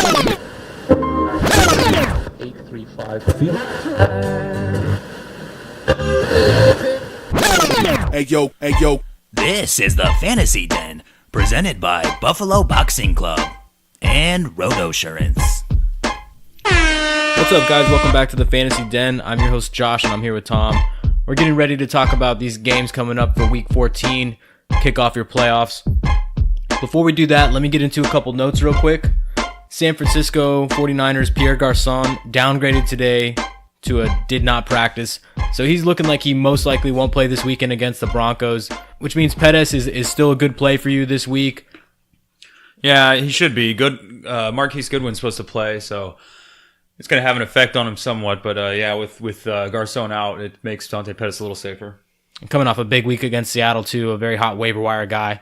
835 field. Hey yo. This is the Fantasy Den, presented by Buffalo Boxing Club and Rotosurance. What's up, guys? Welcome back to the Fantasy Den. I'm your host, Josh, and I'm here with Tom. We're getting ready to talk about these games coming up for Week 14, kick off your playoffs. Before we do that, let me get into a couple notes real quick. San Francisco 49ers Pierre Garçon downgraded today to a did not practice. So he's looking like he most likely won't play this weekend against the Broncos, which means Pettis is still a good play for you this week. Yeah, he should be. Good. Marquise Goodwin's supposed to play, so it's going to have an effect on him somewhat. But with Garçon out, it makes Dante Pettis a little safer. Coming off a big week against Seattle, too, a very hot waiver wire guy.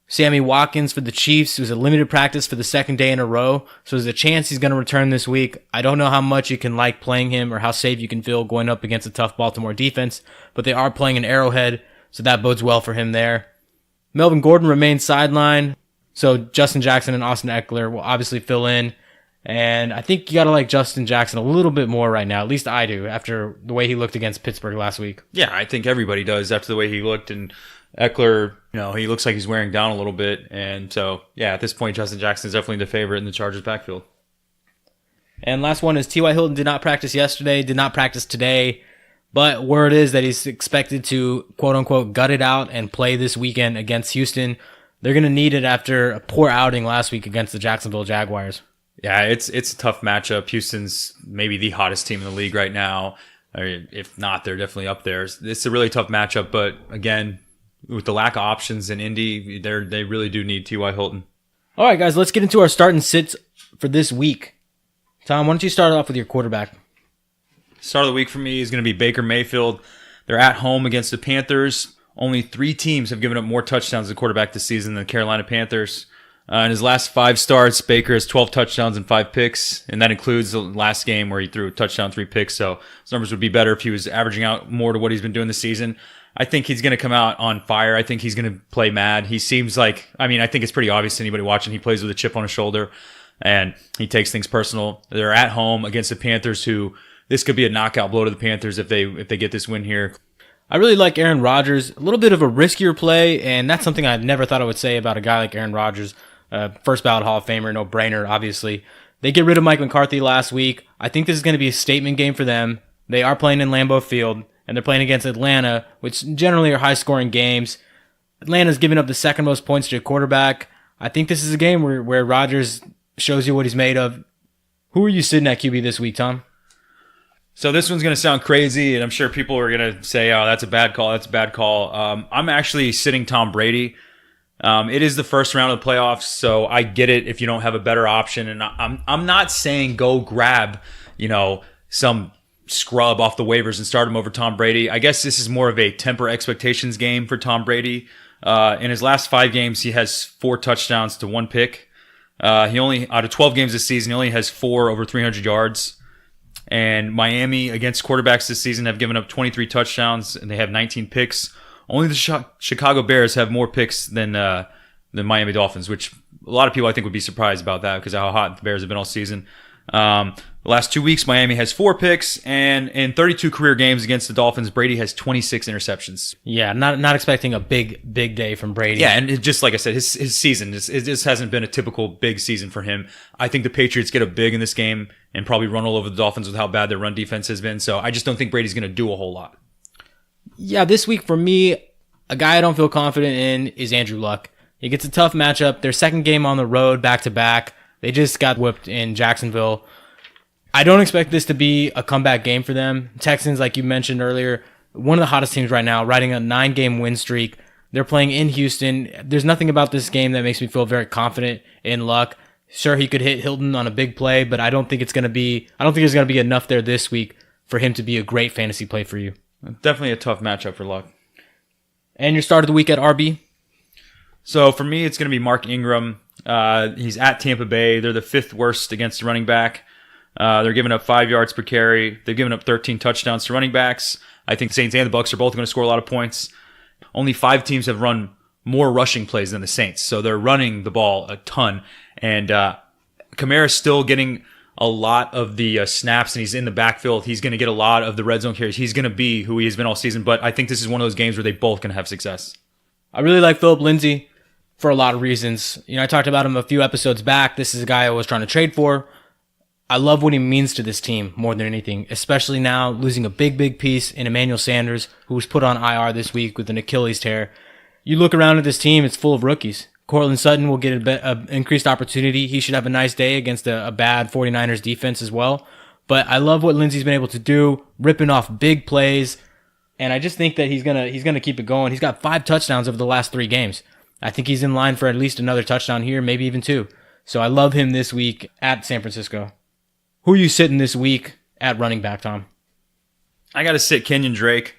Sammy Watkins for the Chiefs was a limited practice for the second day in a row, so there's a chance he's going to return this week. I don't know how much you can like playing him or how safe you can feel going up against a tough Baltimore defense, but they are playing an Arrowhead, so that bodes well for him there. Melvin Gordon remains sidelined, so Justin Jackson and Austin Eckler will obviously fill in, and I think you got to like Justin Jackson a little bit more right now, at least I do, after the way he looked against Pittsburgh last week. Yeah, I think everybody does after the way he looked, and Eckler, he looks like he's wearing down a little bit. And so, at this point, Justin Jackson is definitely the favorite in the Chargers backfield. And last one is T.Y. Hilton did not practice yesterday, did not practice today. But word is that he's expected to, quote-unquote, gut it out and play this weekend against Houston. They're going to need it after a poor outing last week against the Jacksonville Jaguars. Yeah, it's a tough matchup. Houston's maybe the hottest team in the league right now. Or if not, they're definitely up there. It's a really tough matchup, but again, with the lack of options in Indy, they really do need T.Y. Hilton. All right, guys, let's get into our start and sits for this week. Tom, why don't you start off with your quarterback? Start of the week for me is going to be Baker Mayfield. They're at home against the Panthers. Only 3 teams have given up more touchdowns to quarterback this season than the Carolina Panthers. In his last 5 starts, Baker has 12 touchdowns and 5 picks, and that includes the last game where he threw a touchdown, 3 picks. So his numbers would be better if he was averaging out more to what he's been doing this season. I think he's going to come out on fire. I think he's going to play mad. He seems like, I think it's pretty obvious to anybody watching. He plays with a chip on his shoulder, and he takes things personal. They're at home against the Panthers, who this could be a knockout blow to the Panthers if they get this win here. I really like Aaron Rodgers. A little bit of a riskier play, and that's something I never thought I would say about a guy like Aaron Rodgers. First ballot Hall of Famer, no brainer, obviously. They get rid of Mike McCarthy last week. I think this is going to be a statement game for them. They are playing in Lambeau Field, and they're playing against Atlanta, which generally are high-scoring games. Atlanta's giving up the second most points to a quarterback. I think this is a game where Rodgers shows you what he's made of. Who are you sitting at QB this week, Tom? So this one's going to sound crazy, and I'm sure people are going to say, oh, that's a bad call, I'm actually sitting Tom Brady. It is the first round of the playoffs, so I get it if you don't have a better option. And I'm not saying go grab, some scrub off the waivers and start him over Tom Brady. I guess this is more of a temper expectations game for Tom Brady. In his last 5 games, he has 4 touchdowns to 1 pick. He only, out of 12 games this season, he only has 4 over 300 yards. And Miami against quarterbacks this season have given up 23 touchdowns, and they have 19 picks. Only the Chicago Bears have more picks than the Miami Dolphins, which a lot of people I think would be surprised about that because of how hot the Bears have been all season. The last 2 weeks, Miami has 4 picks, and in 32 career games against the Dolphins, Brady has 26 interceptions. Yeah, not expecting a big day from Brady. Yeah, and just like I said, his season, this hasn't been a typical big season for him. I think the Patriots get up big in this game and probably run all over the Dolphins with how bad their run defense has been, so I just don't think Brady's going to do a whole lot. Yeah, this week for me, a guy I don't feel confident in is Andrew Luck. He gets a tough matchup. Their second game on the road, back-to-back. They just got whipped in Jacksonville. I don't expect this to be a comeback game for them. Texans, like you mentioned earlier, one of the hottest teams right now, riding a 9-game win streak. They're playing in Houston. There's nothing about this game that makes me feel very confident in Luck. Sure, he could hit Hilton on a big play, but I don't think there's going to be enough there this week for him to be a great fantasy play for you. Definitely a tough matchup for Luck. And your start of the week at RB? So for me, it's going to be Mark Ingram. He's at Tampa Bay. They're the 5th worst against the running back. They're giving up 5 yards per carry. They've given up 13 touchdowns to running backs. I think the Saints and the Bucs are both going to score a lot of points. Only 5 teams have run more rushing plays than the Saints, so they're running the ball a ton. And Kamara's still getting a lot of the snaps, and he's in the backfield. He's going to get a lot of the red zone carries. He's going to be who he has been all season, but I think this is one of those games where they both can have success. I really like Philip Lindsay for a lot of reasons. I talked about him a few episodes back. This is a guy I was trying to trade for. I love what he means to this team more than anything, especially now losing a big piece in Emmanuel Sanders, who was put on IR this week with an Achilles tear. You look around at this team, it's full of rookies. Cortland Sutton will get an increased opportunity. He should have a nice day against a bad 49ers defense as well. But I love what Lindsey's been able to do, ripping off big plays. And I just think that he's gonna keep it going. He's got 5 touchdowns over the last 3 games. I think he's in line for at least another touchdown here, maybe even 2. So I love him this week at San Francisco. Who are you sitting this week at running back, Tom? I got to sit Kenyon Drake.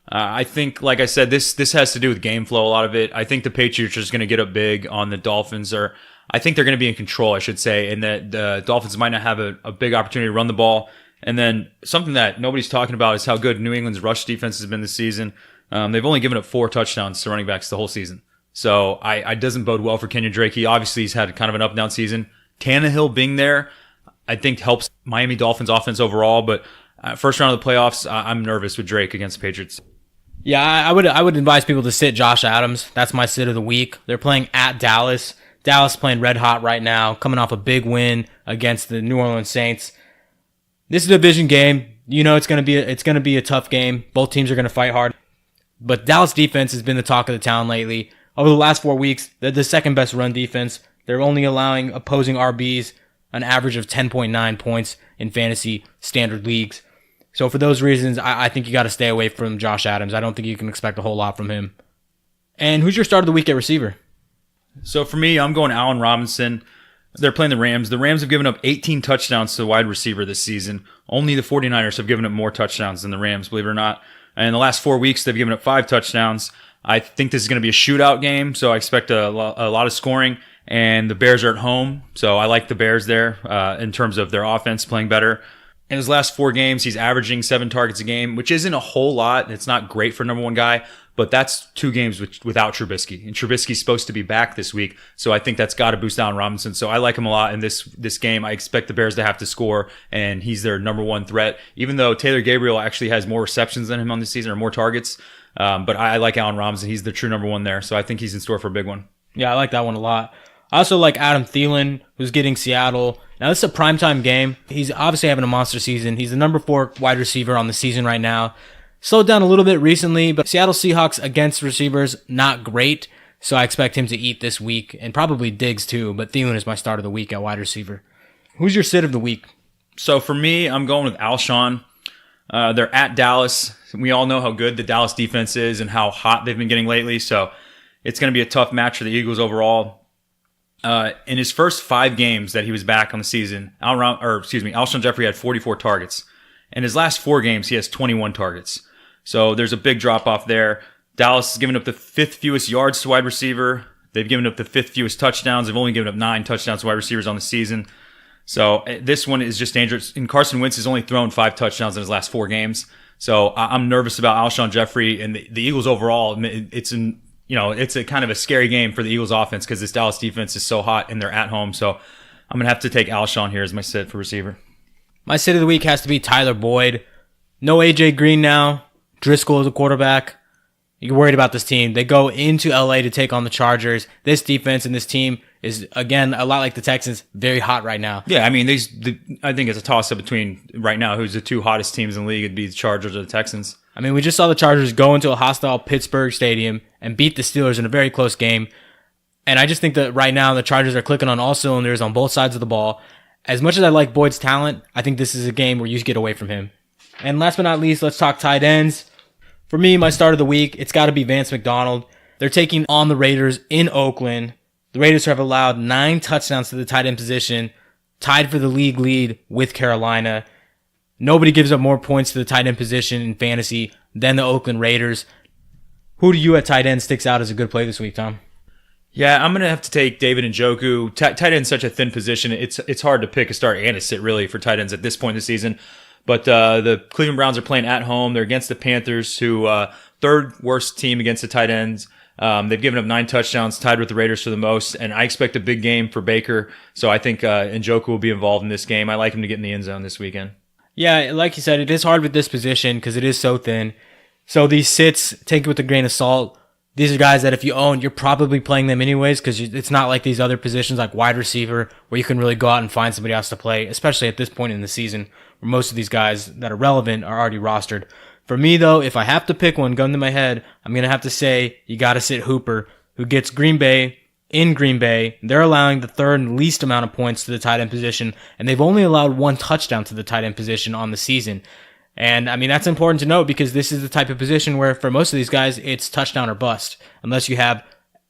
I think, like I said, this has to do with game flow, a lot of it. I think the Patriots are just going to get up big on the Dolphins, or I think they're going to be in control, I should say, and that the Dolphins might not have a big opportunity to run the ball. And then something that nobody's talking about is how good New England's rush defense has been this season. They've only given up 4 touchdowns to running backs the whole season. So I doesn't bode well for Kenyon Drake. He obviously has had kind of an up-and-down season. Tannehill being there, I think, helps Miami Dolphins offense overall, but first round of the playoffs, I'm nervous with Drake against the Patriots. Yeah, I would advise people to sit Josh Adams. That's my sit of the week. They're playing at Dallas. Dallas playing red hot right now, coming off a big win against the New Orleans Saints. This is a division game. It's gonna be a tough game. Both teams are gonna fight hard. But Dallas defense has been the talk of the town lately. Over the last 4 weeks, they're the second best run defense. They're only allowing opposing RBs an average of 10.9 points in fantasy standard leagues. So for those reasons, I think you got to stay away from Josh Adams. I don't think you can expect a whole lot from him. And who's your start of the week at receiver? So for me, I'm going Allen Robinson. They're playing the Rams. The Rams have given up 18 touchdowns to the wide receiver this season. Only the 49ers have given up more touchdowns than the Rams, believe it or not. And in the last 4 weeks, they've given up 5 touchdowns. I think this is going to be a shootout game, so I expect a lot of scoring. And the Bears are at home, so I like the Bears there in terms of their offense playing better. In his last 4 games, he's averaging 7 targets a game, which isn't a whole lot. It's not great for number 1 guy, but that's 2 games without Trubisky. And Trubisky's supposed to be back this week, so I think that's got to boost Allen Robinson. So I like him a lot in this game. I expect the Bears to have to score, and he's their number 1 threat, even though Taylor Gabriel actually has more receptions than him on this season, or more targets. But I like Allen Robinson. He's the true number 1 there, so I think he's in store for a big one. Yeah, I like that one a lot. I also like Adam Thielen, who's getting Seattle. Now, this is a primetime game. He's obviously having a monster season. He's the number 4 wide receiver on the season right now. Slowed down a little bit recently, but Seattle Seahawks against receivers, not great. So I expect him to eat this week, and probably Diggs too, but Thielen is my start of the week at wide receiver. Who's your sit of the week? So for me, I'm going with Alshon. They're at Dallas. We all know how good the Dallas defense is and how hot they've been getting lately, so it's going to be a tough match for the Eagles overall. In his first 5 games that he was back on the season, Alshon Jeffrey had 44 targets. In his last 4 games, he has 21 targets. So there's a big drop off there. Dallas has given up the 5th fewest yards to wide receiver. They've given up the 5th fewest touchdowns. They've only given up 9 touchdowns to wide receivers on the season. So this one is just dangerous. And Carson Wentz has only thrown 5 touchdowns in his last 4 games. So I'm nervous about Alshon Jeffrey and the Eagles overall. It's a kind of a scary game for the Eagles offense because this Dallas defense is so hot and they're at home. So I'm going to have to take Alshon here as my sit for receiver. My sit of the week has to be Tyler Boyd. No AJ Green now. Driscoll is a quarterback. You're worried about this team. They go into LA to take on the Chargers. This defense and this team is, again, a lot like the Texans, very hot right now. Yeah, I mean, I think it's a toss-up between right now who's the 2 hottest teams in the league. It'd be the Chargers or the Texans. I mean, we just saw the Chargers go into a hostile Pittsburgh stadium and beat the Steelers in a very close game. And I just think that right now the Chargers are clicking on all cylinders on both sides of the ball. As much as I like Boyd's talent, I think this is a game where you get away from him. And last but not least, let's talk tight ends. For me, my start of the week, it's got to be Vance McDonald. They're taking on the Raiders in Oakland. The Raiders have allowed 9 touchdowns to the tight end position, tied for the league lead with Carolina. Nobody gives up more points to the tight end position in fantasy than the Oakland Raiders. Who do you at tight end sticks out as a good play this week, Tom? Yeah, I'm going to have to take David Njoku. Tight end's such a thin position. It's hard to pick a start and a sit, really, for tight ends at this point in the season. But the Cleveland Browns are playing at home. They're against the Panthers, who 3rd worst team against the tight ends. They've given up 9 touchdowns, tied with the Raiders for the most, and I expect a big game for Baker. So I think Njoku will be involved in this game. I like him to get in the end zone this weekend. Yeah, like you said, it is hard with this position because it is so thin. So these sits, take it with a grain of salt. These are guys that if you own, you're probably playing them anyways because it's not like these other positions like wide receiver where you can really go out and find somebody else to play, especially at this point in the season where most of these guys that are relevant are already rostered. For me, though, if I have to pick one, gun to my head, I'm going to have to say you got to sit Hooper, who gets Green Bay in Green Bay. They're allowing the third least amount of points to the tight end position, and they've only allowed 1 touchdown to the tight end position on the season. And, I mean, that's important to note because this is the type of position where for most of these guys, it's touchdown or bust. Unless you have,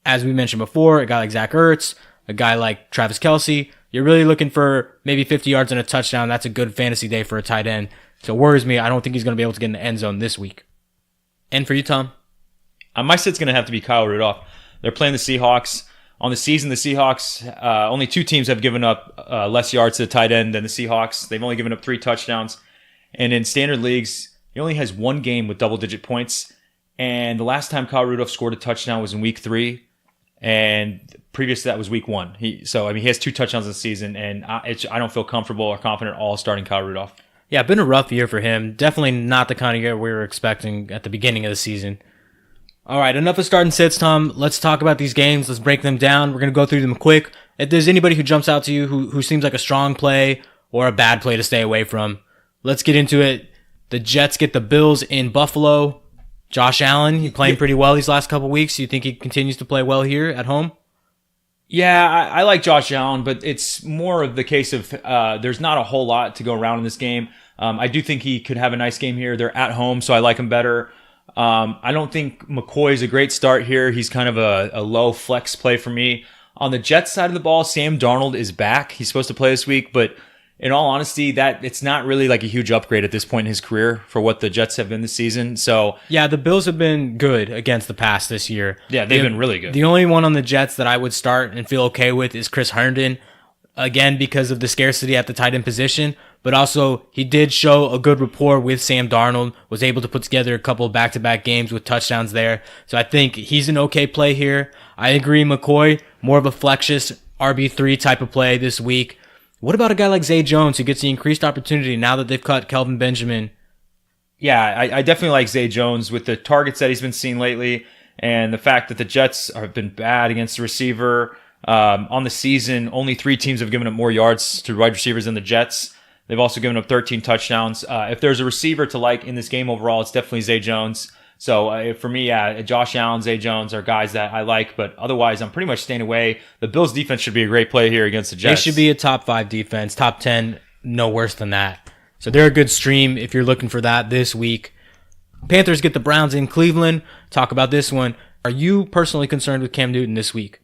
as we mentioned before, a guy like Zach Ertz, a guy like Travis Kelce. You're really looking for maybe 50 yards and a touchdown. That's a good fantasy day for a tight end. So it worries me. I don't think he's going to be able to get in the end zone this week. And for you, Tom? My sit's going to have to be Kyle Rudolph. They're playing the Seahawks. On the season, the Seahawks, only 2 teams have given up less yards to the tight end than the Seahawks. They've only given up 3 touchdowns. And in standard leagues, he only has 1 game with double-digit points. And the last time Kyle Rudolph scored a touchdown was in Week 3. And previous to that was Week 1. He has 2 touchdowns this season. And I don't feel comfortable or confident at all starting Kyle Rudolph. Yeah, been a rough year for him. Definitely not the kind of year we were expecting at the beginning of the season. All right, enough of starting sits, Tom. Let's talk about these games. Let's break them down. We're going to go through them quick. If there's anybody who jumps out to you who seems like a strong play or a bad play to stay away from, let's get into it. The Jets get the Bills in Buffalo. Josh Allen, he's playing pretty well these last couple weeks. You think he continues to play well here at home? Yeah, I like Josh Allen, but it's more of the case of there's not a whole lot to go around in this game. I do think he could have a nice game here. They're at home, so I like him better. I don't think McCoy is a great start here. He's kind of a low flex play for me. On the Jets side of the ball, Sam Darnold is back. He's supposed to play this week, but in all honesty, that it's not really like a huge upgrade at this point in his career for what the Jets have been this season. So yeah, the Bills have been good against the pass this year. Yeah, they've been really good. The only one on the Jets that I would start and feel okay with is Chris Herndon, again because of the scarcity at the tight end position. But also, he did show a good rapport with Sam Darnold, was able to put together a couple of back-to-back games with touchdowns there. So I think he's an okay play here. I agree, McCoy, more of a flexious RB3 type of play this week. What about a guy like Zay Jones who gets the increased opportunity now that they've cut Kelvin Benjamin? Yeah, I definitely like Zay Jones with the targets that he's been seeing lately and the fact that the Jets have been bad against the receiver. On the season, only 3 teams have given up more yards to wide receivers than the Jets. They've also given up 13 touchdowns. If there's a receiver to like in this game overall, it's definitely Zay Jones. So for me, Josh Allen, Zay Jones are guys that I like, but otherwise I'm pretty much staying away. The Bills defense should be a great play here against the Jets. They should be a top 5 defense, top 10, no worse than that. So they're a good stream if you're looking for that this week. Panthers get the Browns in Cleveland. Talk about this one. Are you personally concerned with Cam Newton this week?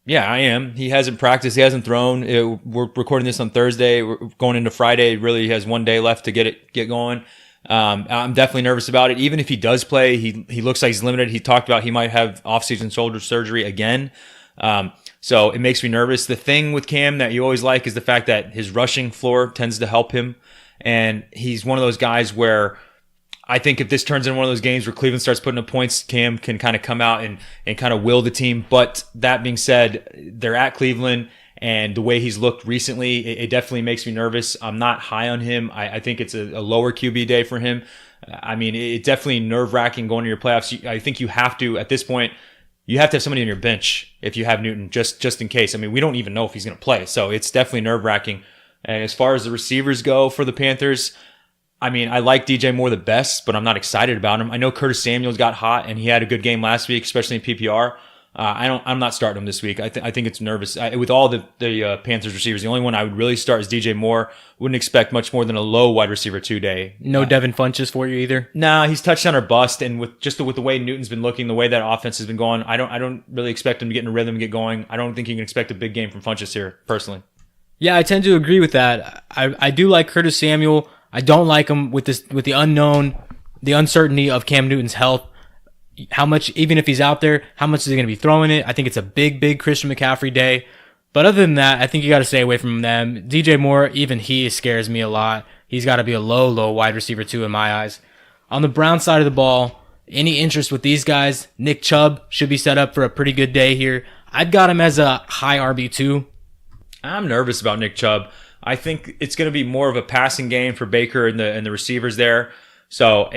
Yeah, I am. He hasn't practiced. He hasn't thrown. We're recording this on Thursday. We're going into Friday. Really has 1 day left to get going. I'm definitely nervous about it. Even if he does play, he looks like he's limited. He talked about he might have off-season shoulder surgery again. So it makes me nervous. The thing with Cam that you always like is the fact that his rushing floor tends to help him. And he's one of those guys where I think if this turns into one of those games where Cleveland starts putting up points, Cam can kind of come out and kind of will the team. But that being said, they're at Cleveland, and the way he's looked recently, it definitely makes me nervous. I'm not high on him. I think it's a lower QB day for him. I mean, it's definitely nerve-wracking going to your playoffs. I think you have to, at this point, you have to have somebody on your bench if you have Newton, just in case. I mean, we don't even know if he's going to play, so it's definitely nerve-wracking. And as far as the receivers go for the Panthers, I mean, I like DJ Moore the best, but I'm not excited about him. I know Curtis Samuels got hot, and he had a good game last week, especially in PPR. I'm not starting him this week. I think it's nervous. With all the Panthers receivers, the only one I would really start is DJ Moore. Wouldn't expect much more than a low wide receiver 2 day. No Devin Funchess for you either? Nah, he's touchdown or bust, and with the way Newton's been looking, the way that offense has been going, I don't really expect him to get in a rhythm and get going. I don't think you can expect a big game from Funchess here, personally. Yeah, I tend to agree with that. I do like Curtis Samuel. I don't like him with the unknown, the uncertainty of Cam Newton's health. How much, even if he's out there, how much is he going to be throwing it? I think it's a big Christian McCaffrey day. But other than that, I think you got to stay away from them. DJ Moore, even he scares me a lot. He's got to be a low wide receiver 2 in my eyes. On the Brown side of the ball, Any interest with these guys? Nick Chubb should be set up for a pretty good day here. I've got him as a high RB2. I'm nervous about Nick Chubb. I think it's going to be more of a passing game for Baker and the receivers there. So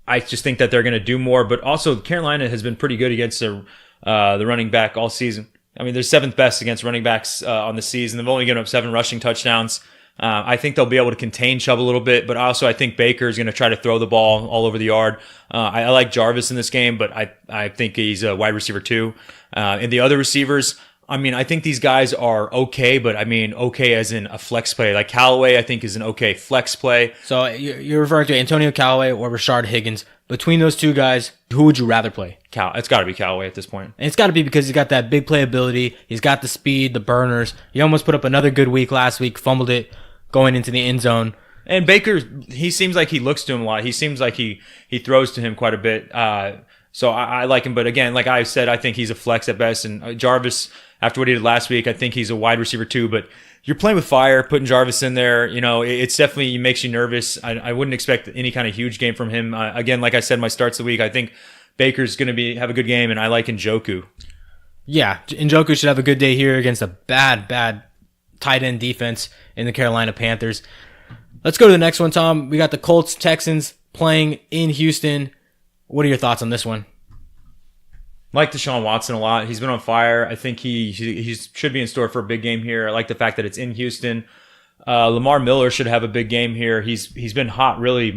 I just think that they're going to do more. But also, Carolina has been pretty good against the running back all season. I mean, they're 7th best against running backs on the season. They've only given up 7 rushing touchdowns. I think they'll be able to contain Chubb a little bit, but also I think Baker is going to try to throw the ball all over the yard. I like Jarvis in this game, but I think he's a wide receiver too. And the other receivers, I mean, I think these guys are okay, but I mean okay as in a flex play. Like Callaway, I think is an okay flex play. So you're referring to Antonio Callaway or Rashard Higgins. Between those two guys, who would you rather play? It's got to be Callaway at this point. And it's got to be because he's got that big playability. He's got the speed, the burners. He almost put up another good week last week, fumbled it going into the end zone. And Baker, he seems like he looks to him a lot. He seems like he throws to him quite a bit. So I like him. But again, like I said, I think he's a flex at best. And Jarvis, after what he did last week, I think he's a wide receiver too. But you're playing with fire, putting Jarvis in there. You know, it's definitely makes you nervous. I wouldn't expect any kind of huge game from him. Again, like I said, my starts of the week, I think Baker's going to have a good game, and I like Njoku. Yeah, Njoku should have a good day here against a bad tight end defense in the Carolina Panthers. Let's go to the next one, Tom. We got the Colts Texans playing in Houston. What are your thoughts on this one? Like Deshaun Watson a lot. He's been on fire. I think he should be in store for a big game here. I like the fact that it's in Houston. Lamar Miller should have a big game here. He's been hot really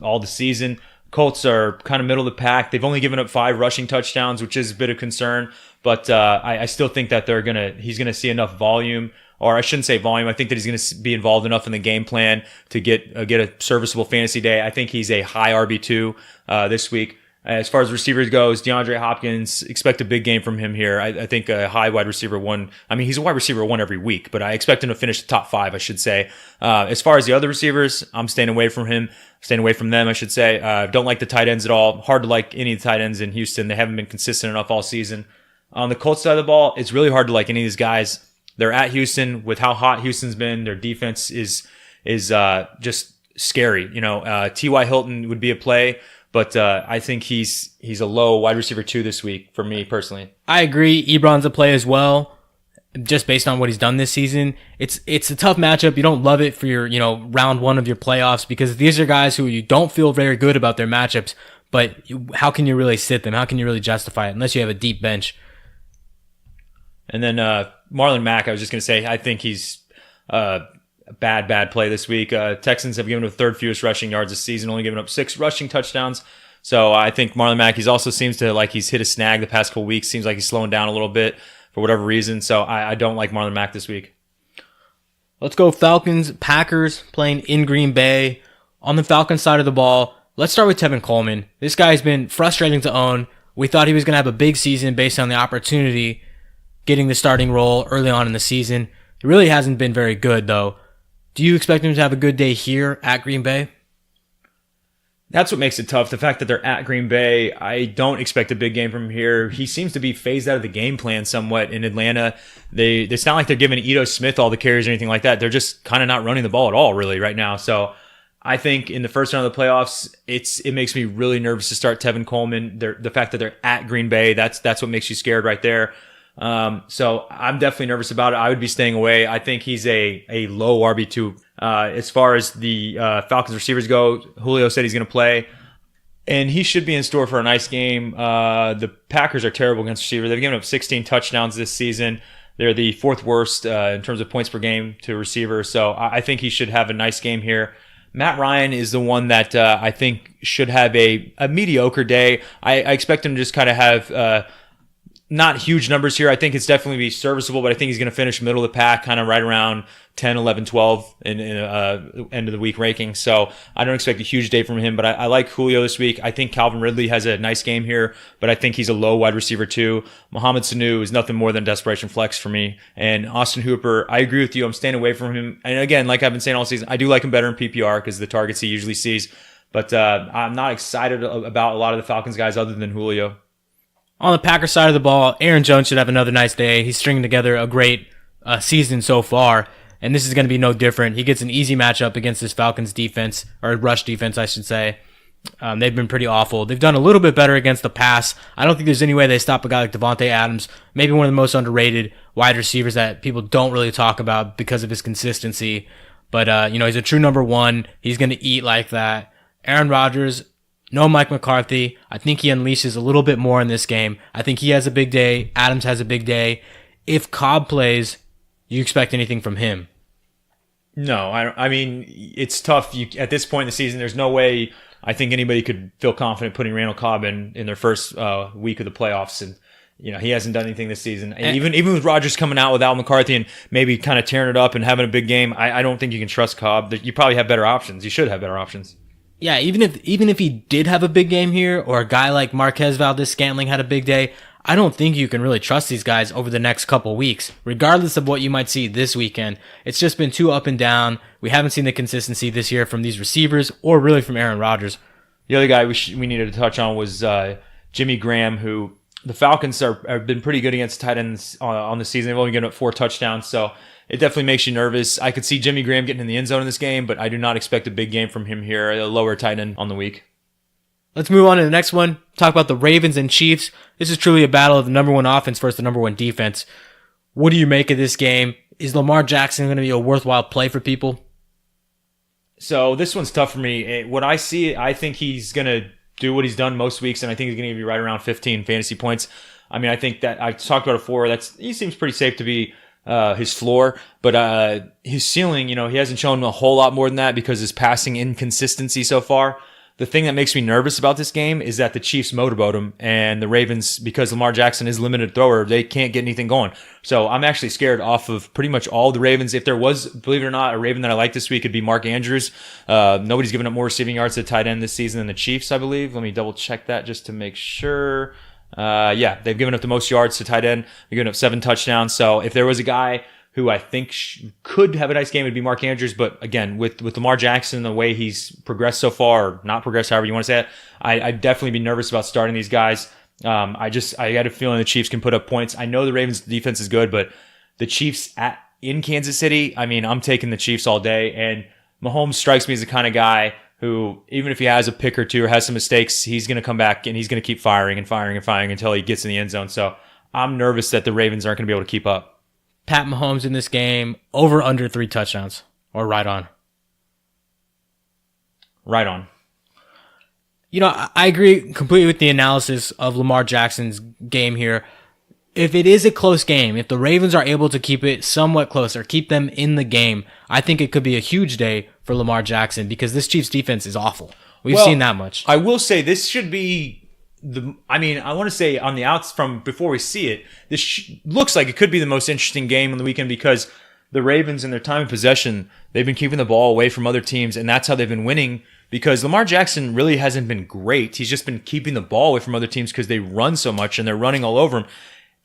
all the season. Colts are kind of middle of the pack. They've only given up 5 rushing touchdowns, which is a bit of concern. But I still think that he's gonna see enough volume, or I shouldn't say volume. I think that he's gonna be involved enough in the game plan to get a serviceable fantasy day. I think he's a high RB2 this week. As far as receivers goes, DeAndre Hopkins, expect a big game from him here. I think a high wide receiver 1. I mean, he's a wide receiver 1 every week, but I expect him to finish the top 5, I should say. As far as the other receivers, I'm staying away from them, I should say. Don't like the tight ends at all. Hard to like any of the tight ends in Houston. They haven't been consistent enough all season. On the Colts side of the ball, it's really hard to like any of these guys. They're at Houston with how hot Houston's been. Their defense is just scary. You know, T.Y. Hilton would be a play. But I think he's a low wide receiver 2 this week for me personally. I agree. Ebron's a play as well, just based on what he's done this season. It's a tough matchup. You don't love it for your round 1 of your playoffs because these are guys who you don't feel very good about their matchups. But how can you really sit them? How can you really justify it unless you have a deep bench? And then Marlon Mack, I was just going to say, I think he's bad play this week. Texans have given up the 3rd fewest rushing yards this season, only given up 6 rushing touchdowns. So I think Marlon Mack, he also seems to like he's hit a snag the past couple weeks. Seems like he's slowing down a little bit for whatever reason. So I don't like Marlon Mack this week. Let's go Falcons, Packers playing in Green Bay. On the Falcons side of the ball, let's start with Tevin Coleman. This guy's been frustrating to own. We thought he was going to have a big season based on the opportunity getting the starting role early on in the season. It really hasn't been very good, though. Do you expect him to have a good day here at Green Bay? That's what makes it tough. The fact that they're at Green Bay, I don't expect a big game from here. He seems to be phased out of the game plan somewhat in Atlanta. It's not like they're giving Ito Smith all the carries or anything like that. They're just kind of not running the ball at all really right now. So I think in the first round of the playoffs, it makes me really nervous to start Tevin Coleman. The fact that they're at Green Bay, that's what makes you scared right there. So I'm definitely nervous about it. I would be staying away. I think he's a low RB2. As far as the Falcons receivers go, Julio said he's going to play, and he should be in store for a nice game. The Packers are terrible against receivers. They've given up 16 touchdowns this season. They're the 4th worst in terms of points per game to receivers. So I think he should have a nice game here. Matt Ryan is the one that I think should have a mediocre day. I expect him to just kind of have not huge numbers here. I think it's definitely be serviceable, but I think he's going to finish middle of the pack, kind of right around 10, 11, 12 in end of the week ranking. So I don't expect a huge day from him, but I like Julio this week. I think Calvin Ridley has a nice game here, but I think he's a low wide receiver too. Mohamed Sanu is nothing more than desperation flex for me. And Austin Hooper, I agree with you. I'm staying away from him. And again, like I've been saying all season, I do like him better in PPR because the targets he usually sees. But I'm not excited about a lot of the Falcons guys other than Julio. On the Packers side of the ball, Aaron Jones should have another nice day. He's stringing together a great season so far, and this is going to be no different. He gets an easy matchup against this Falcons defense, or rush defense, I should say. They've been pretty awful. They've done a little bit better against the pass. I don't think there's any way they stop a guy like Devontae Adams, maybe one of the most underrated wide receivers that people don't really talk about because of his consistency. But, he's a true number one. He's going to eat like that. Aaron Rodgers, no Mike McCarthy. I think he unleashes a little bit more in this game. I think he has a big day. Adams has a big day. If Cobb plays, you expect anything from him? No, I mean, it's tough. At this point in the season, there's no way I think anybody could feel confident putting Randall Cobb in their first week of the playoffs. And, he hasn't done anything this season. And even with Rodgers coming out without McCarthy and maybe kind of tearing it up and having a big game, I don't think you can trust Cobb. You probably have better options. You should have better options. Yeah, even if he did have a big game here, or a guy like Marquez Valdez-Scantling had a big day, I don't think you can really trust these guys over the next couple weeks, regardless of what you might see this weekend. It's just been too up and down. We haven't seen the consistency this year from these receivers or really from Aaron Rodgers. The other guy we needed to touch on was Jimmy Graham, who the Falcons have been pretty good against tight ends on the season. They've only given up 4 touchdowns, so it definitely makes you nervous. I could see Jimmy Graham getting in the end zone in this game, but I do not expect a big game from him here, a lower tight end on the week. Let's move on to the next one. Talk about the Ravens and Chiefs. This is truly a battle of the number one offense versus the number one defense. What do you make of this game? Is Lamar Jackson going to be a worthwhile play for people? So this one's tough for me. What I see, I think he's going to do what he's done most weeks, and I think he's going to be right around 15 fantasy points. I mean, I think that I've talked about it before. He seems pretty safe to be his floor, but his ceiling, he hasn't shown a whole lot more than that because his passing inconsistency so far. The thing that makes me nervous about this game is that the Chiefs motorboat him, and the Ravens, because Lamar Jackson is a limited thrower, they can't get anything going. So I'm actually scared off of pretty much all the Ravens. If there was, believe it or not, a Raven that I like this week, it'd be Mark Andrews. Nobody's given up more receiving yards to tight end this season than the Chiefs, I believe. Let me double check that just to make sure. They've given up the most yards to tight end. They've given up 7 touchdowns. So if there was a guy who I think could have a nice game, it'd be Mark Andrews. But again, with Lamar Jackson, the way he's progressed so far, or not progressed, however you want to say it, I'd definitely be nervous about starting these guys. I got a feeling the Chiefs can put up points. I know the Ravens defense is good, but the Chiefs in Kansas City, I mean, I'm taking the Chiefs all day. And Mahomes strikes me as the kind of guy who, even if he has a pick or two or has some mistakes, he's going to come back and he's going to keep firing and firing and firing until he gets in the end zone. So I'm nervous that the Ravens aren't going to be able to keep up. Pat Mahomes in this game, over under 3 touchdowns, or right on? Right on. I agree completely with the analysis of Lamar Jackson's game here. If it is a close game, if the Ravens are able to keep it somewhat close or keep them in the game, I think it could be a huge day for Lamar Jackson because this Chiefs defense is awful. We've seen that much. I will say this should be I want to say on the outs from before we see it, this looks like it could be the most interesting game on the weekend because the Ravens in their time of possession, they've been keeping the ball away from other teams, and that's how they've been winning because Lamar Jackson really hasn't been great. He's just been keeping the ball away from other teams because they run so much and they're running all over him.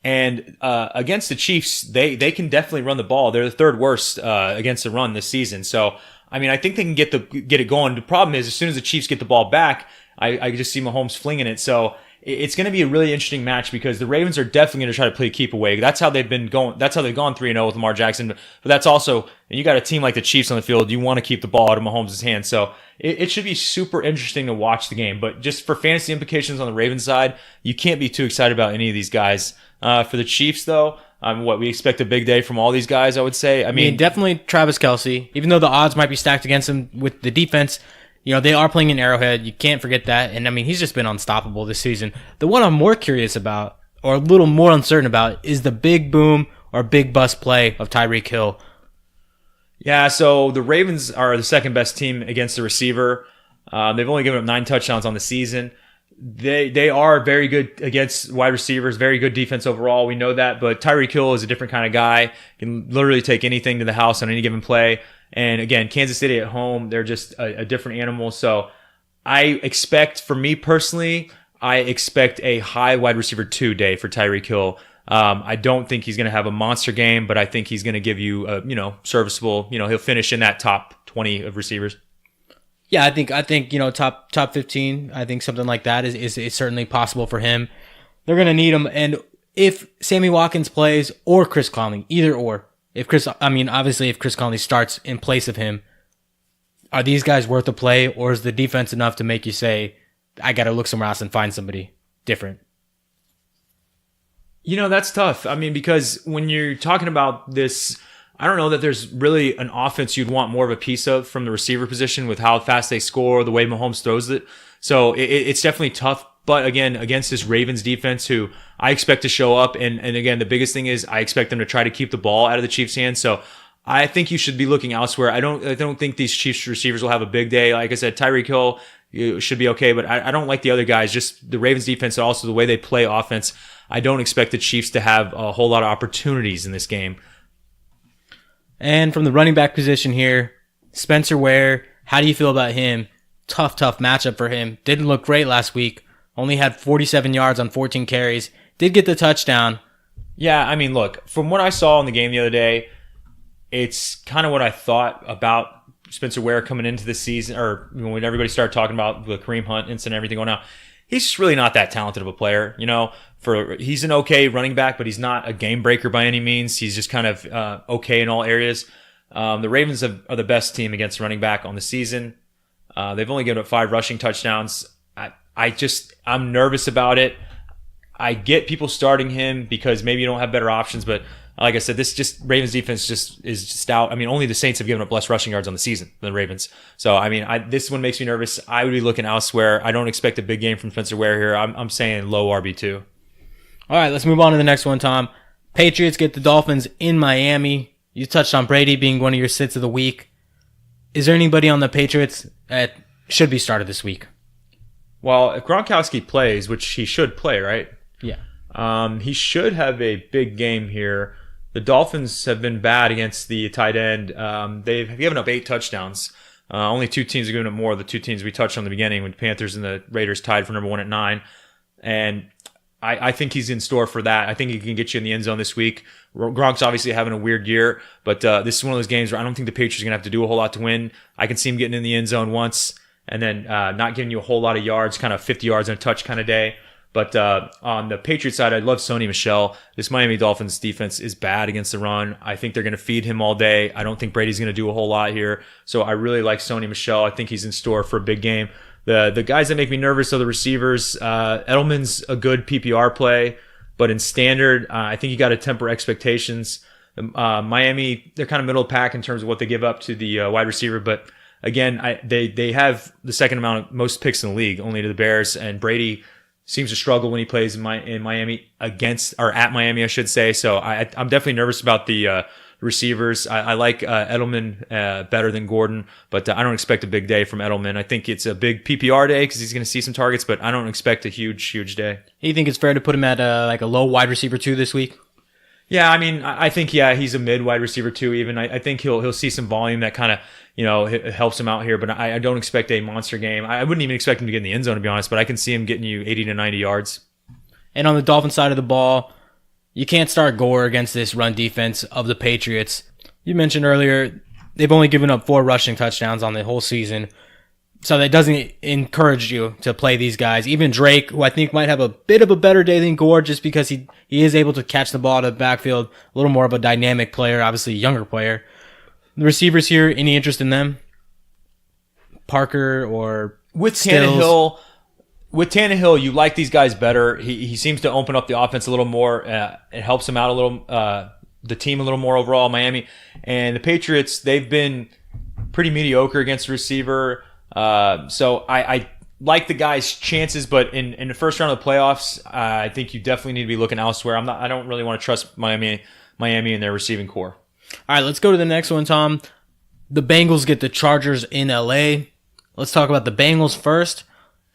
And against the Chiefs, they can definitely run the ball. They're the 3rd worst against the run this season. So, I mean, I think they can get it going. The problem is as soon as the Chiefs get the ball back, I just see Mahomes flinging it. So it's going to be a really interesting match because the Ravens are definitely going to try to play keep away. That's how they've been going. That's how they've gone 3-0 with Lamar Jackson. But that's also, you got a team like the Chiefs on the field. You want to keep the ball out of Mahomes' hands. So it should be super interesting to watch the game. But just for fantasy implications on the Ravens side, you can't be too excited about any of these guys. For the Chiefs, though, we expect a big day from all these guys, I would say. I mean, definitely Travis Kelce. Even though the odds might be stacked against him with the defense, they are playing in Arrowhead. You can't forget that. And, I mean, he's just been unstoppable this season. The one I'm more curious about, or a little more uncertain about, is the big boom or big bust play of Tyreek Hill. Yeah, so the Ravens are the second best team against the receiver. They've only given up 9 touchdowns on the season. They are very good against wide receivers, very good defense overall. We know that, but Tyreek Hill is a different kind of guy. Can literally take anything to the house on any given play. And again, Kansas City at home, they're just a different animal. So I expect, for me personally, a high wide receiver 2 day for Tyreek Hill. I don't think he's going to have a monster game, but I think he's going to give you serviceable, he'll finish in that top 20 of receivers. Yeah, I think top 15. I think something like that is certainly possible for him. They're going to need him, and if Sammy Watkins plays or Chris Conley, either or. Obviously if Chris Conley starts in place of him, Are these guys worth a play, or is the defense enough to make you say, I got to look somewhere else and find somebody different? That's tough. I mean, because when you're talking about this, I don't know that there's really an offense you'd want more of a piece of from the receiver position with how fast they score, the way Mahomes throws it. So it's definitely tough. But again, against this Ravens defense, who I expect to show up, and again, the biggest thing is I expect them to try to keep the ball out of the Chiefs' hands. So I think you should be looking elsewhere. I don't think these Chiefs receivers will have a big day. Like I said, Tyreek Hill should be okay, but I don't like the other guys. Just the Ravens defense, and also the way they play offense. I don't expect the Chiefs to have a whole lot of opportunities in this game. And from the running back position here, Spencer Ware, how do you feel about him? Tough matchup for him. Didn't look great last week. Only had 47 yards on 14 carries. Did get the touchdown. Yeah, I mean, look, from what I saw in the game the other day, it's kind of what I thought about Spencer Ware coming into the season, or when everybody started talking about the Kareem Hunt incident and everything going on. He's just really not that talented of a player. He's an okay running back, but he's not a game breaker by any means. He's just kind of okay in all areas. The Ravens are the best team against running back on the season. They've only given up 5 rushing touchdowns. I'm nervous about it. I get people starting him because maybe you don't have better options, but like I said, this Ravens defense is stout. I mean, only the Saints have given up less rushing yards on the season than the Ravens. So, I mean, this one makes me nervous. I would be looking elsewhere. I don't expect a big game from Spencer Ware here. I'm saying low RB2. All right, let's move on to the next one, Tom. Patriots get the Dolphins in Miami. You touched on Brady being one of your sits of the week. Is there anybody on the Patriots that should be started this week? Well, if Gronkowski plays, which he should play, right? Yeah. He should have a big game here. The Dolphins have been bad against the tight end. They've given up 8 touchdowns. Only 2 teams have given up more. The 2 teams we touched on the beginning, when the Panthers and the Raiders tied for number 1 at 9. And I think he's in store for that. I think he can get you in the end zone this week. Gronk's obviously having a weird year, but this is one of those games where I don't think the Patriots are going to have to do a whole lot to win. I can see him getting in the end zone once and then not giving you a whole lot of yards, kind of 50 yards and a touch kind of day. But on the Patriots side, I love Sony Michel. This Miami Dolphins defense is bad against the run. I think they're going to feed him all day. I don't think Brady's going to do a whole lot here. So I really like Sony Michel. I think he's in store for a big game. The guys that make me nervous are the receivers. Edelman's a good PPR play, but in standard, I think you got to temper expectations. Miami, they're kind of middle of the pack in terms of what they give up to the wide receiver, but again, they have the second most picks in the league, only to the Bears, and Brady seems to struggle when he plays in Miami at Miami, I should say. So I'm definitely nervous about the receivers. I like Edelman better than Gordon, but I don't expect a big day from Edelman. I think it's a big PPR day because he's going to see some targets, but I don't expect a huge day. You think it's fair to put him at like a low wide receiver 2 this week? Yeah, I mean, I think he's a mid wide receiver 2 even. I think he'll see some volume that kind of helps him out here, but I don't expect a monster game. I wouldn't even expect him to get in the end zone, to be honest, but I can see him getting you 80 to 90 yards. And on the Dolphins side of the ball, you can't start Gore against this run defense of the Patriots. You mentioned earlier, they've only given up 4 rushing touchdowns on the whole season. So that doesn't encourage you to play these guys. Even Drake, who I think might have a bit of a better day than Gore just because he is able to catch the ball to the backfield, a little more of a dynamic player, obviously a younger player. The receivers here, any interest in them? Parker or with Stills? Tannehill, you like these guys better. He seems to open up the offense a little more. It helps him out a little, the team a little more overall, Miami. And the Patriots, they've been pretty mediocre against the receiver. So I like the guy's chances, but in the first round of the playoffs, I think you definitely need to be looking elsewhere. I don't really want to trust Miami and their receiving core. All right, let's go to the next one, Tom. The Bengals get the Chargers in LA. Let's talk about the Bengals first.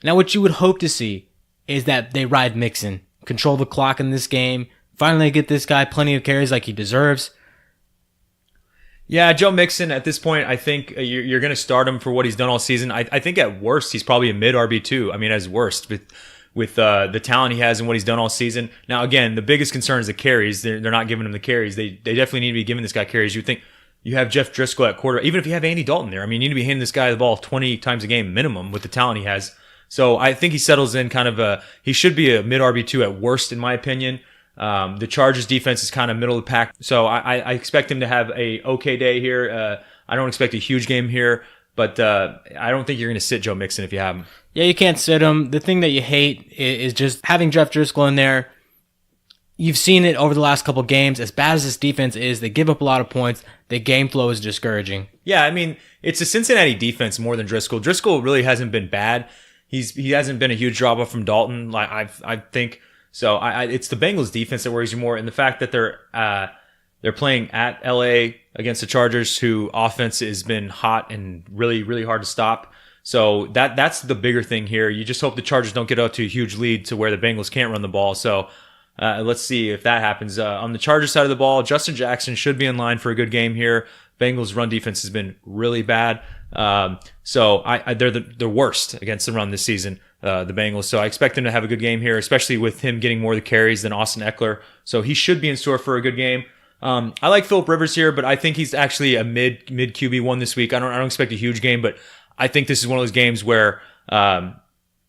Now, what you would hope to see is that they ride Mixon, control the clock in this game, finally get this guy plenty of carries like he deserves. Yeah, Joe Mixon, at this point, I think you're going to start him for what he's done all season. I think at worst, he's probably a mid RB2. I mean, as worst, with the talent he has and what he's done all season. Now, again, the biggest concern is the carries. They're not giving him the carries. They definitely need to be giving this guy carries. You think you have Jeff Driscoll at quarter, even if you have Andy Dalton there. I mean, you need to be handing this guy the ball 20 times a game minimum with the talent he has. So I think he settles in he should be a mid RB2 at worst, in my opinion. The Chargers defense is kind of middle of the pack. So I expect him to have a okay day here. I don't expect a huge game here. But I don't think you're going to sit Joe Mixon if you have him. Yeah, you can't sit him. The thing that you hate is just having Jeff Driscoll in there. You've seen it over the last couple games. As bad as this defense is, they give up a lot of points. The game flow is discouraging. Yeah, I mean, it's a Cincinnati defense more than Driscoll. Driscoll really hasn't been bad. He hasn't been a huge drop off from Dalton, like I think. So it's the Bengals defense that worries you more, and the fact that they're playing at LA against the Chargers, who offense has been hot and really, really hard to stop. So that's the bigger thing here. You just hope the Chargers don't get up to a huge lead to where the Bengals can't run the ball. So let's see if that happens. On the Chargers side of the ball, Justin Jackson should be in line for a good game here. Bengals run defense has been really bad. So they're the worst against the run this season, the Bengals. So I expect them to have a good game here, especially with him getting more of the carries than Austin Eckler. So he should be in store for a good game. I like Phillip Rivers here, but I think he's actually a mid QB1 this week. I don't expect a huge game, but I think this is one of those games where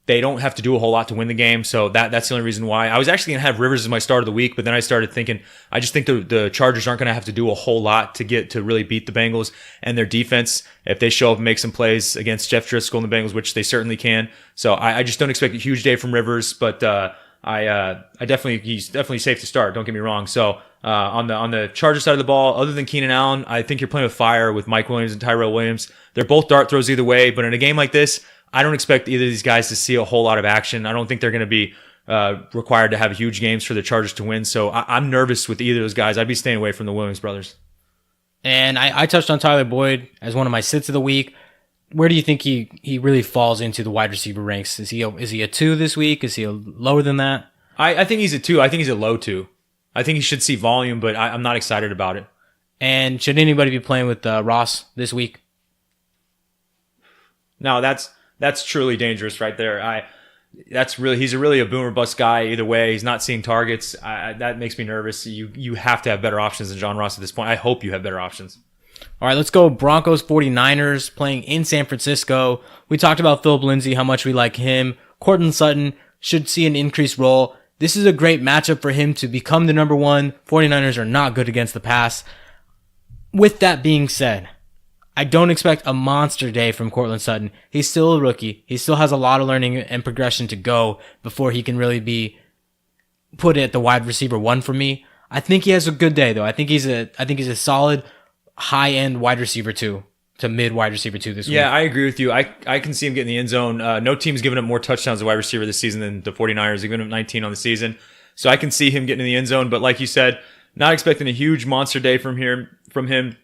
they don't have to do a whole lot to win the game. So that's the only reason why. I was actually going to have Rivers as my start of the week, but then I started thinking, I just think the Chargers aren't going to have to do a whole lot to really beat the Bengals and their defense if they show up and make some plays against Jeff Driscoll and the Bengals, which they certainly can. So I just don't expect a huge day from Rivers, but he's definitely safe to start. Don't get me wrong. So on the Chargers side of the ball, other than Keenan Allen, I think you're playing with fire with Mike Williams and Tyrell Williams. They're both dart throws either way, but in a game like this, I don't expect either of these guys to see a whole lot of action. I don't think they're going to be required to have huge games for the Chargers to win. So I'm nervous with either of those guys. I'd be staying away from the Williams brothers. And I touched on Tyler Boyd as one of my sits of the week. Where do you think he really falls into the wide receiver ranks? Is he a 2 this week? Is he lower than that? I think he's a 2. I think he's a low 2. I think he should see volume, but I'm not excited about it. And should anybody be playing with Ross this week? No, that's truly dangerous right there. He's really a boomer bust guy either way. He's not seeing targets. That makes me nervous. You have to have better options than John Ross at this point. I hope you have better options. All right, let's go Broncos 49ers playing in San Francisco. We talked about Philip Lindsay, how much we like him. Courtland Sutton should see an increased role. This is a great matchup for him to become the number one. 49ers are not good against the pass. With that being said, I don't expect a monster day from Courtland Sutton. He's still a rookie. He still has a lot of learning and progression to go before he can really be put at the wide receiver 1 for me. I think he has a good day though. I think he's a solid high-end wide receiver 2 to mid wide receiver 2 this week. Yeah, I agree with you. I can see him getting the end zone. No team's given up more touchdowns to wide receiver this season than the 49ers. They've given up 19 on the season. So I can see him getting in the end zone. But like you said, not expecting a huge monster day from him.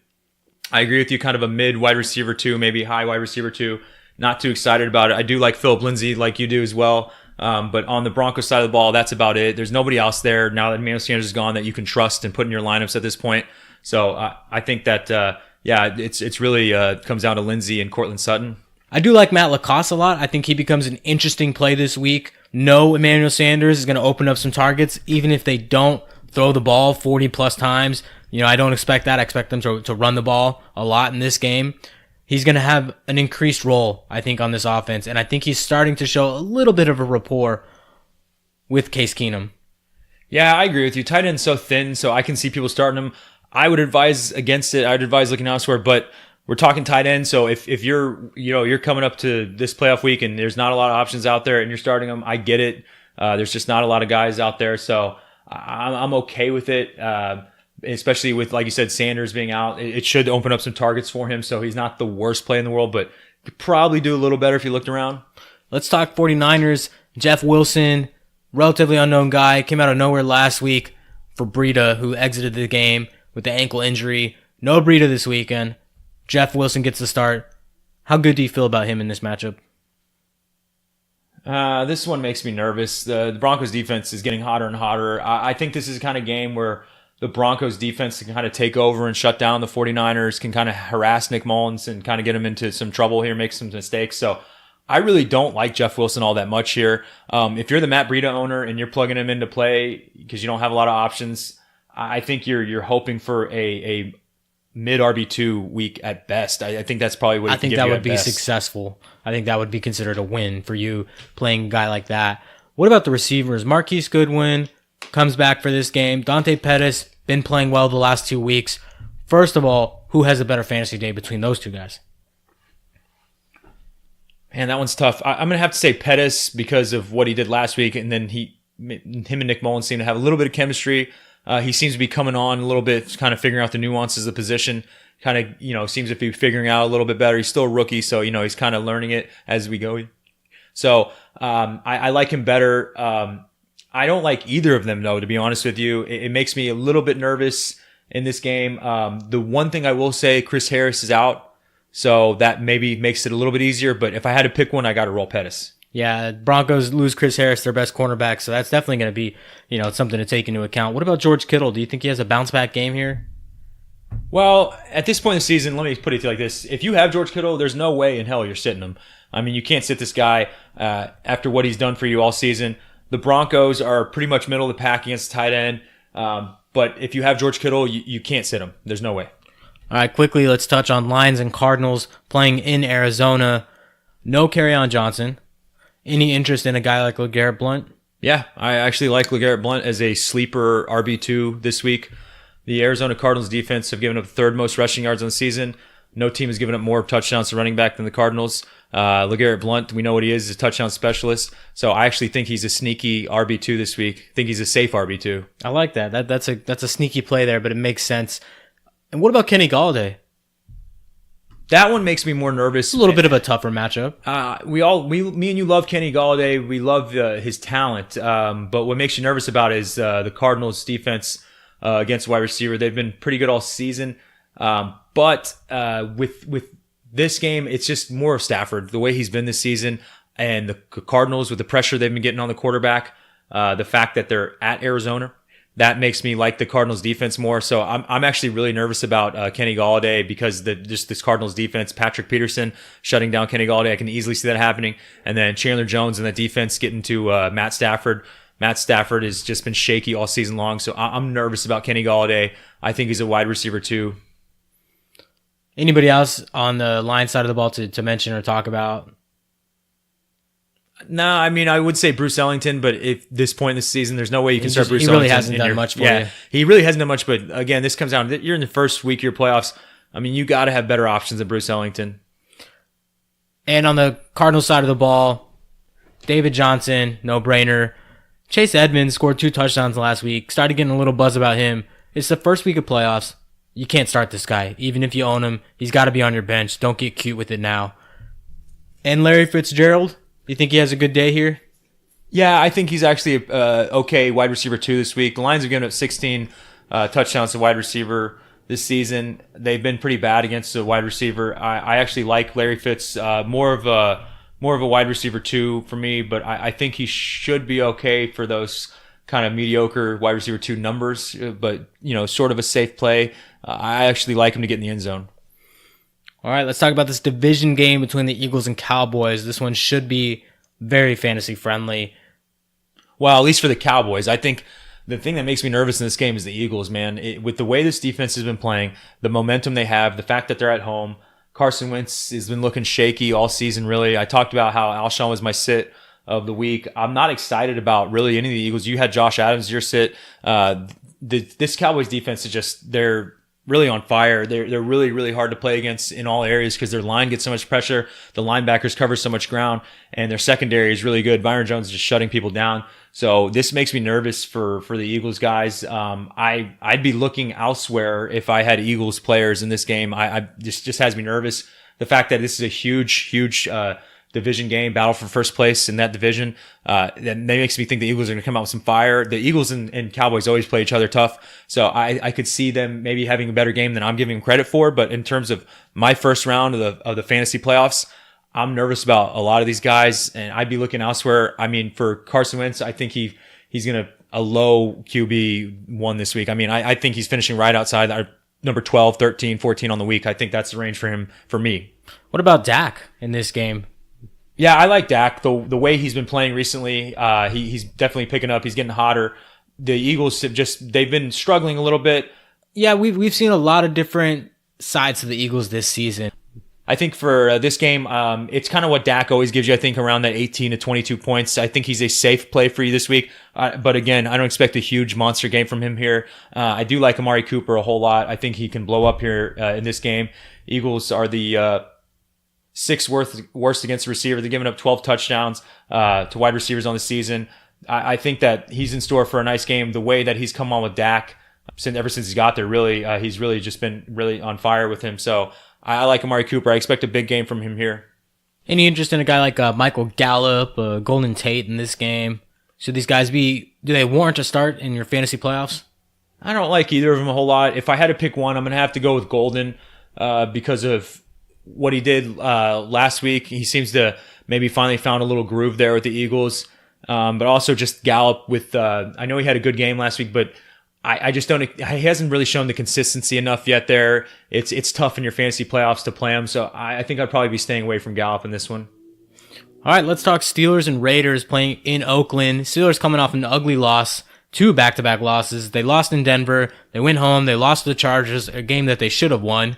I agree with you, kind of a mid wide receiver 2, maybe high wide receiver 2. Not too excited about it. I do like Philip Lindsay like you do as well. But on the Broncos side of the ball, that's about it. There's nobody else there now that Emmanuel Sanders is gone that you can trust and put in your lineups at this point. So I think that, it's really comes down to Lindsay and Courtland Sutton. I do like Matt LaCosse a lot. I think he becomes an interesting play this week. No, Emmanuel Sanders is going to open up some targets, even if they don't throw the ball 40 plus times. I don't expect that. I expect them to run the ball a lot in this game. He's going to have an increased role, I think, on this offense. And I think he's starting to show a little bit of a rapport with Case Keenum. Yeah, I agree with you. Tight end's so thin, so I can see people starting him. I would advise against it. I would advise looking elsewhere, but we're talking tight end. So if you're coming up to this playoff week and there's not a lot of options out there and you're starting them, I get it. There's just not a lot of guys out there. So I'm okay with it. Especially with, like you said, Sanders being out. It should open up some targets for him. So he's not the worst play in the world, but could probably do a little better if you looked around. Let's talk 49ers. Jeff Wilson, relatively unknown guy, came out of nowhere last week for Breida, who exited the game with the ankle injury. No Breida this weekend. Jeff Wilson gets the start. How good do you feel about him in this matchup? This one makes me nervous. The Broncos defense is getting hotter and hotter. I think this is the kind of game where the Broncos defense can kind of take over and shut down the 49ers, can kind of harass Nick Mullins and kind of get him into some trouble here, make some mistakes. So I really don't like Jeff Wilson all that much here. If you're the Matt Breida owner and you're plugging him into play because you don't have a lot of options, I think you're hoping for a mid RB2 week at best. I think that's probably what I think that would be successful. I think that would be considered a win for you playing a guy like that. What about the receivers? Marquise Goodwin comes back for this game. Dante Pettis been playing well the last 2 weeks. First of all, who has a better fantasy day between those two guys? And that one's tough. I'm going to have to say Pettis because of what he did last week. And then him and Nick Mullins seem to have a little bit of chemistry. He seems to be coming on a little bit, kind of figuring out the nuances of the position. Kind of, seems to be figuring out a little bit better. He's still a rookie, so, he's kind of learning it as we go. So, I like him better. I don't like either of them, though, to be honest with you. It makes me a little bit nervous in this game. The one thing I will say, Chris Harris is out, so that maybe makes it a little bit easier. But if I had to pick one, I got to roll Pettis. Yeah, Broncos lose Chris Harris, their best cornerback, so that's definitely going to be, something to take into account. What about George Kittle? Do you think he has a bounce-back game here? Well, at this point in the season, let me put it like this. If you have George Kittle, there's no way in hell you're sitting him. I mean, you can't sit this guy after what he's done for you all season. The Broncos are pretty much middle of the pack against tight end. But if you have George Kittle, you can't sit him. There's no way. All right, quickly, let's touch on Lions and Cardinals playing in Arizona. No Kerryon Johnson. Any interest in a guy like LeGarrette Blount? Yeah, I actually like LeGarrette Blount as a sleeper RB2 this week. The Arizona Cardinals defense have given up the third most rushing yards on the season. No team has given up more touchdowns to running back than the Cardinals. LeGarrette Blount, we know what he is, he's a touchdown specialist. So I actually think he's a sneaky RB2 this week. I think he's a safe RB2. I like that. That's a sneaky play there, but it makes sense. And what about Kenny Galladay? That one makes me more nervous. It's a little bit of a tougher matchup. Me and you love Kenny Galladay. We love his talent. But what makes you nervous about is the Cardinals defense against wide receiver. They've been pretty good all season. But with this game, it's just more of Stafford, the way he's been this season, and the Cardinals with the pressure they've been getting on the quarterback, the fact that they're at Arizona, that makes me like the Cardinals defense more. So I'm actually really nervous about Kenny Galladay because this Cardinals defense, Patrick Peterson shutting down Kenny Galladay, I can easily see that happening. And then Chandler Jones and the defense getting to Matt Stafford. Matt Stafford has just been shaky all season long. So I'm nervous about Kenny Galladay. I think he's a wide receiver too. Anybody else on the line side of the ball to mention or talk about? No, I mean, I would say Bruce Ellington, but at this point in the season, there's no way you can start Bruce Ellington. He really hasn't done much for you. He really hasn't done much, but again, this comes down to, you're in the first week of your playoffs. I mean, you got to have better options than Bruce Ellington. And on the Cardinals side of the ball, David Johnson, no-brainer. Chase Edmonds scored 2 touchdowns last week. Started getting a little buzz about him. It's the first week of playoffs. You can't start this guy. Even if you own him, he's got to be on your bench. Don't get cute with it now. And Larry Fitzgerald, you think he has a good day here? Yeah, I think he's actually okay wide receiver 2 this week. The Lions have given up 16 touchdowns to wide receiver this season. They've been pretty bad against the wide receiver. I actually like Larry Fitz more of a wide receiver 2 for me, but I think he should be okay for those kind of mediocre wide receiver 2 numbers, but sort of a safe play. I actually like him to get in the end zone. All right, let's talk about this division game between the Eagles and Cowboys. This one should be very fantasy friendly. Well, at least for the Cowboys. I think the thing that makes me nervous in this game is the Eagles, man. With the way this defense has been playing, the momentum they have, the fact that they're at home, Carson Wentz has been looking shaky all season, really. I talked about how Alshon was my sit of the week. I'm not excited about really any of the Eagles. You had Josh Adams, your sit. This Cowboys defense is just, they're really on fire. They're really, really hard to play against in all areas because their line gets so much pressure. The linebackers cover so much ground, and their secondary is really good. Byron Jones is just shutting people down. So this makes me nervous for the Eagles guys. I'd be looking elsewhere if I had Eagles players in this game. This just has me nervous. The fact that this is a huge division game, battle for first place in that division, that makes me think the Eagles are going to come out with some fire. The Eagles and Cowboys always play each other tough, so I could see them maybe having a better game than I'm giving them credit for. But in terms of my first round of the fantasy playoffs, I'm nervous about a lot of these guys, and I'd be looking elsewhere. I mean, for Carson Wentz, I think he's going to a low QB1 this week. I mean, I think he's finishing right outside our number 12, 13, 14 on the week. I think that's the range for him, for me. What about Dak in this game? Yeah, I like Dak. The way he's been playing recently, he's definitely picking up. He's getting hotter. The Eagles they've been struggling a little bit. Yeah, we've seen a lot of different sides to the Eagles this season. I think for this game, it's kind of what Dak always gives you, I think, around that 18 to 22 points. I think he's a safe play for you this week. But again, I don't expect a huge monster game from him here. I do like Amari Cooper a whole lot. I think he can blow up here in this game. Eagles are the sixth worst against the receiver. They're giving up 12 touchdowns to wide receivers on the season. I think that he's in store for a nice game. The way that he's come on with Dak ever since he got there, really, he's really just been really on fire with him. So I like Amari Cooper. I expect a big game from him here. Any interest in a guy like Michael Gallup, Golden Tate in this game? Should these guys do they warrant a start in your fantasy playoffs? I don't like either of them a whole lot. If I had to pick one, I'm going to have to go with Golden because of what he did last week. He seems to maybe finally found a little groove there with the Eagles. But also just Gallup with, I know he had a good game last week, but I just don't, he hasn't really shown the consistency enough yet there. It's tough in your fantasy playoffs to play him. So I think I'd probably be staying away from Gallup in this one. All right, let's talk Steelers and Raiders playing in Oakland. Steelers coming off an ugly loss, 2 back-to-back losses. They lost in Denver. They went home. They lost to the Chargers, a game that they should have won.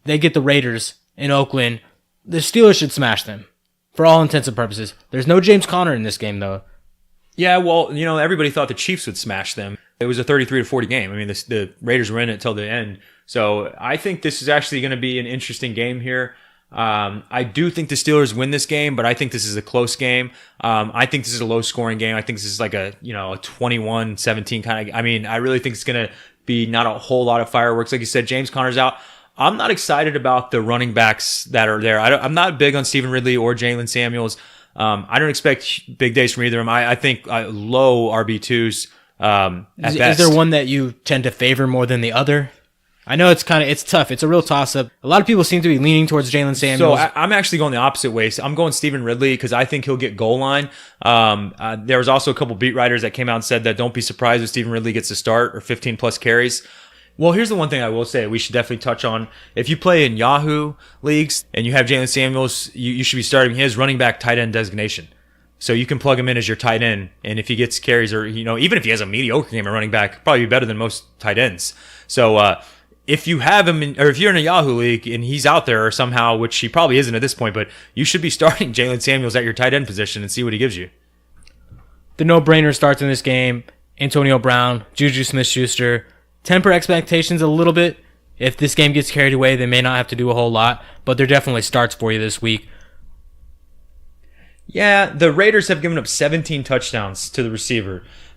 They get the Raiders in Oakland. The Steelers should smash them for all intents and purposes. There's no James Conner in this game, though. Yeah, well, everybody thought the Chiefs would smash them. It was a 33-40 game. I mean, the Raiders were in it till the end. So I think this is actually going to be an interesting game here. I do think the Steelers win this game, but I think this is a close game. I think this is a low-scoring game. I think this is like a 21-17 kind of. I mean, I really think it's going to be not a whole lot of fireworks. Like you said, James Conner's out. I'm not excited about the running backs that are there. I'm not big on Stephen Ridley or Jalen Samuels. I don't expect big days from either of them. I think low RB2s at best. Is there one that you tend to favor more than the other? I know it's tough. It's a real toss-up. A lot of people seem to be leaning towards Jalen Samuels. So I'm actually going the opposite way. So I'm going Stephen Ridley because I think he'll get goal line. There was also a couple beat writers that came out and said that don't be surprised if Stephen Ridley gets a start or 15-plus carries. Well, here's the one thing I will say we should definitely touch on. If you play in Yahoo leagues and you have Jalen Samuels, you should be starting his running back tight end designation. So you can plug him in as your tight end. And if he gets carries or, even if he has a mediocre game at running back, probably be better than most tight ends. So, if you have him or if you're in a Yahoo league and he's out there somehow, which he probably isn't at this point, but you should be starting Jalen Samuels at your tight end position and see what he gives you. The no-brainer starts in this game. Antonio Brown, Juju Smith-Schuster. Temper expectations a little bit. If this game gets carried away, they may not have to do a whole lot, but they're definitely starts for you this week. Yeah, the Raiders have given up 17 touchdowns to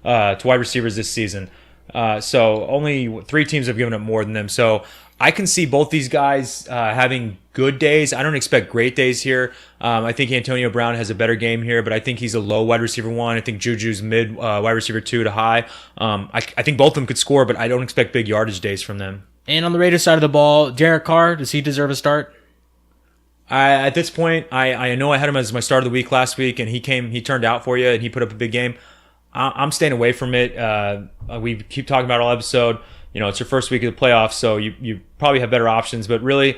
wide receivers this season. So only 3 teams have given up more than them. So I can see both these guys having good days. I don't expect great days here. I think Antonio Brown has a better game here, but I think he's a low wide receiver 1. I think Juju's mid wide receiver 2 to high. I think both of them could score, but I don't expect big yardage days from them. And on the Raiders side of the ball, Derek Carr, does he deserve a start? At this point, I know I had him as my start of the week last week, and he turned out for you, and he put up a big game. I'm staying away from it. We keep talking about it all episode. It's your first week of the playoffs, so you probably have better options. But really,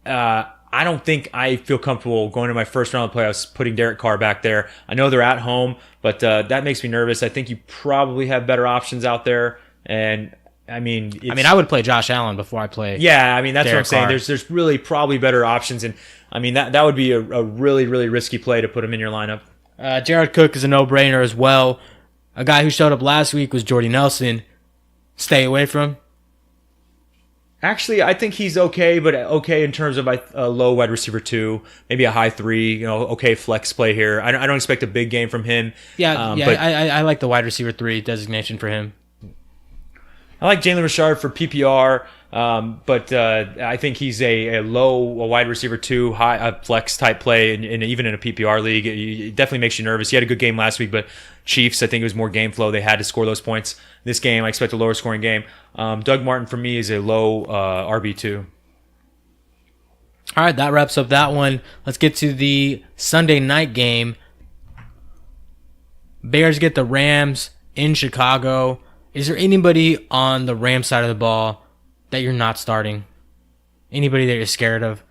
I don't think I feel comfortable going to my first round of the playoffs putting Derek Carr back there. I know they're at home, but that makes me nervous. I think you probably have better options out there. And I I would play Josh Allen before I play. Yeah, that's Derek what I'm saying. Carr. There's really probably better options, and that would be a really, really risky play to put him in your lineup. Jared Cook is a no-brainer as well. A guy who showed up last week was Jordy Nelson. Stay away from. Actually, I think he's okay, but okay in terms of a low wide receiver 2, maybe a high 3. Okay flex play here. I don't expect a big game from him. Yeah. But I like the wide receiver 3 designation for him. I like Jalen Richard for PPR, but I think he's a wide receiver 2, high flex type play, and even in a PPR league, it definitely makes you nervous. He had a good game last week, but Chiefs, I think it was more game flow. They had to score those points. This game, I expect a lower scoring game. Doug Martin for me is a low RB2. All right, that wraps up that one. Let's get to the Sunday night game. Bears get the Rams in Chicago. Is there anybody on the Rams side of the ball that you're not starting? Anybody that you're scared of?